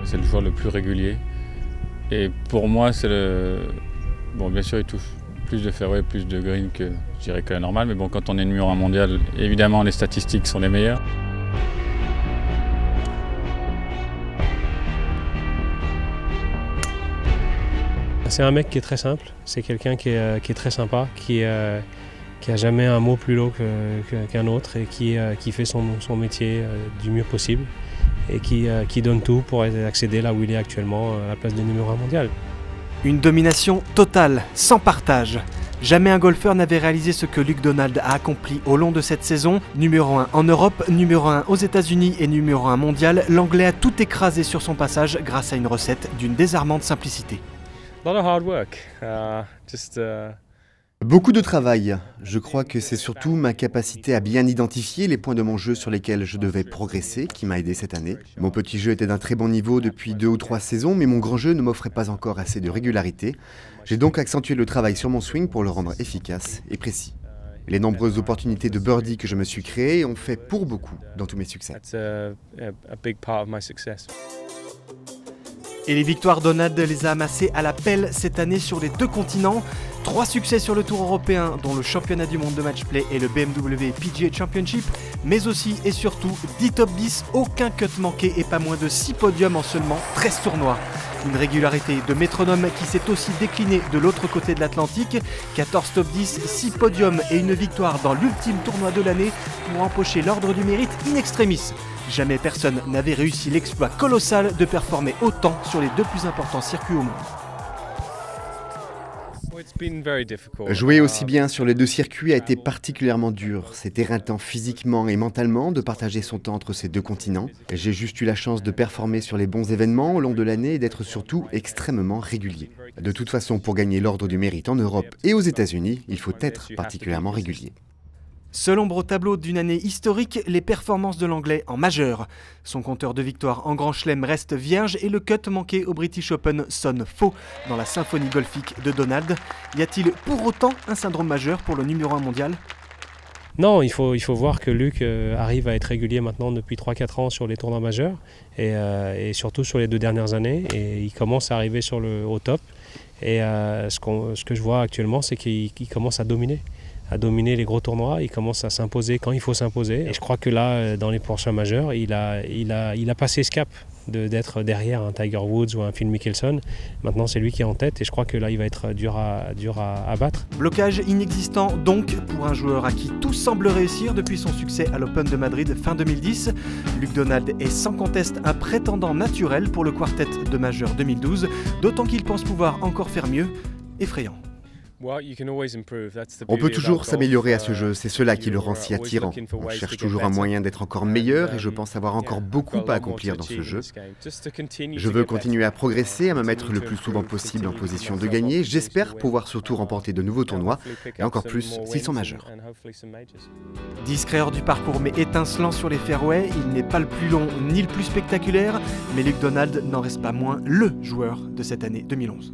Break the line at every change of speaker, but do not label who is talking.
c'est le joueur le plus régulier. Et pour moi, c'est le... Bon, bien sûr, il touche plus de fairway, plus de green que, je dirais, que la normale. Mais bon, quand on est numéro 1 mondial, évidemment, les statistiques sont les meilleures.
C'est un mec qui est très simple, c'est quelqu'un qui est très sympa, qui a jamais un mot plus lourd qu'un autre et qui fait son métier du mieux possible et qui donne tout pour accéder là où il est actuellement à la place de numéro 1 mondial.
Une domination totale, sans partage. Jamais un golfeur n'avait réalisé ce que Luke Donald a accompli au long de cette saison. Numéro 1 en Europe, numéro 1 aux États-Unis et numéro 1 mondial, l'Anglais a tout écrasé sur son passage grâce à une recette d'une désarmante simplicité.
Beaucoup de travail. Je crois que c'est surtout ma capacité à bien identifier les points de mon jeu sur lesquels je devais progresser qui m'a aidé cette année. Mon petit jeu était d'un très bon niveau depuis 2 ou 3 saisons, mais mon grand jeu ne m'offrait pas encore assez de régularité. J'ai donc accentué le travail sur mon swing pour le rendre efficace et précis. Les nombreuses opportunités de birdie que je me suis créées ont fait pour beaucoup dans tous mes succès.
Et les victoires, Donald les a amassées à la pelle cette année sur les 2 continents. 3 succès sur le Tour européen, dont le championnat du monde de match-play et le BMW PGA Championship, mais aussi et surtout 10 top 10, aucun cut manqué et pas moins de 6 podiums en seulement 13 tournois. Une régularité de métronome qui s'est aussi déclinée de l'autre côté de l'Atlantique. 14 top 10, 6 podiums et une victoire dans l'ultime tournoi de l'année pour empocher l'ordre du mérite in extremis. Jamais personne n'avait réussi l'exploit colossal de performer autant sur les 2 plus importants circuits au monde.
Jouer aussi bien sur les 2 circuits a été particulièrement dur. C'est éreintant physiquement et mentalement de partager son temps entre ces 2 continents. J'ai juste eu la chance de performer sur les bons événements au long de l'année et d'être surtout extrêmement régulier. De toute façon, pour gagner l'ordre du mérite en Europe et aux États-Unis, il faut être particulièrement régulier.
Seul ombre au tableau d'une année historique, les performances de l'Anglais en majeur. Son compteur de victoires en Grand Chelem reste vierge et le cut manqué au British Open sonne faux dans la symphonie golfique de Donald. Y a-t-il pour autant un syndrome majeur pour le numéro 1 mondial ?
Non, il faut voir que Luke arrive à être régulier maintenant depuis 3-4 ans sur les tournois majeurs et surtout sur les 2 dernières années. Et il commence à arriver au top. Et ce que je vois actuellement, c'est qu'il commence à dominer les gros tournois, il commence à s'imposer quand il faut s'imposer. Et je crois que là, dans les prochains majeurs, il a passé ce cap d'être derrière un Tiger Woods ou un Phil Mickelson. Maintenant, c'est lui qui est en tête et je crois que là, il va être dur à battre.
Blocage inexistant donc pour un joueur à qui tout semble réussir depuis son succès à l'Open de Madrid fin 2010. Luke Donald est sans conteste un prétendant naturel pour le quartet de majeur 2012, d'autant qu'il pense pouvoir encore faire mieux. Effrayant.
On peut toujours s'améliorer à ce jeu, c'est cela qui le rend si attirant. On cherche toujours un moyen d'être encore meilleur et je pense avoir encore beaucoup à accomplir dans ce jeu. Je veux continuer à progresser, à me mettre le plus souvent possible en position de gagner. J'espère pouvoir surtout remporter de nouveaux tournois et encore plus s'ils sont majeurs.
Discret hors du parcours mais étincelant sur les fairways, il n'est pas le plus long ni le plus spectaculaire, mais Luke Donald n'en reste pas moins LE joueur de cette année 2011.